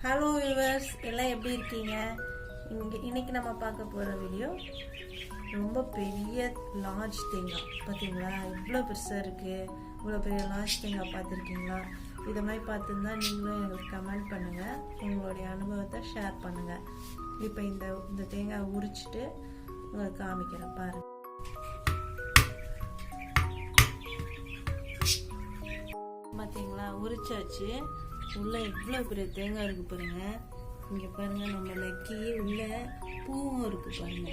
Hello viewers, எல்லாம் எப்படி இருக்கீங்க? இன்னைக்கு நம்ம பார்க்க போகிற வீடியோ ரொம்ப பெரிய லார்ஜ் தேங்காய். பார்த்தீங்களா, இவ்வளோ பெருசாக இருக்குது. இவ்வளோ பெரிய லார்ஜ் தேங்காய் பார்த்துருக்கீங்களா? இதை மாதிரி பார்த்துருந்தா நீங்களும் எங்களுக்கு கமெண்ட் பண்ணுங்கள், உங்களுடைய அனுபவத்தை ஷேர் பண்ணுங்கள். இப்போ இந்த தேங்காய் உரிச்சிட்டு உங்களுக்கு காமிக்கிறேன் பாருங்கள். பார்த்தீங்களா, உரிச்சாச்சு. உள்ள எவ்வளோ பெரிய தேங்காய் இருக்கு பாருங்க. இங்கே பாருங்க, நம்ம நக்கி உள்ள பூவும் இருக்கு பாருங்க.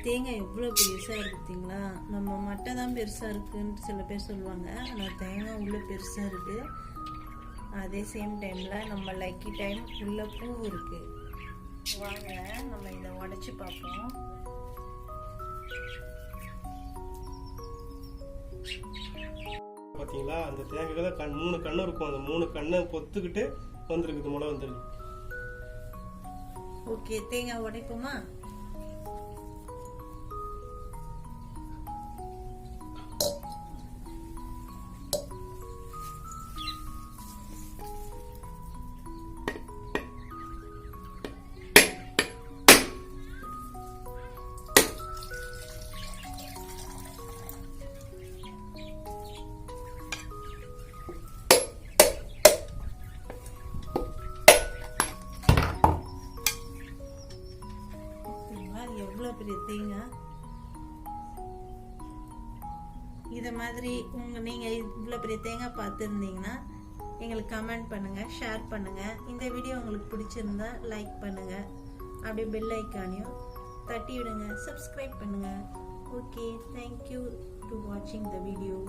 தேங்காய் எவ்வளோ பெருசாக இருக்கு பார்த்தீங்களா? நம்ம மட்டை தான் பெருசாக இருக்குன்னு சில பேர் சொல்லுவாங்க, ஆனால் தேங்காய் உள்ள பெருசாக இருக்கு. அதே சேம் டைமில் நம்ம லக்கி டைம் உள்ள பூ இருக்கு. வாங்க நம்ம இதை உடைச்சு பார்ப்போம். பார்த்தீங்களா, அந்த தேங்காய்ல 3 கண்ணு இருக்கும். அந்த 3 கண்ணை பொத்துக்கிட்டு வந்துருக்குது, முளை வந்துருக்கு. ஓகே, தேங்காய் உடைப்போமா? எவ்வளோ பெரிய தேங்காய். இதை மாதிரி நீங்கள் இவ்வளோ பெரிய தேங்காய் பார்த்துருந்தீங்கன்னா எங்களுக்கு கமெண்ட் பண்ணுங்கள், ஷேர் பண்ணுங்கள். இந்த வீடியோ உங்களுக்கு பிடிச்சிருந்தா லைக் பண்ணுங்கள், அப்படியே பெல் ஐக்கானையும் தட்டி விடுங்க, சப்ஸ்கிரைப் பண்ணுங்கள். ஓகே, தேங்க்யூ டு வாட்சிங் த வீடியோ.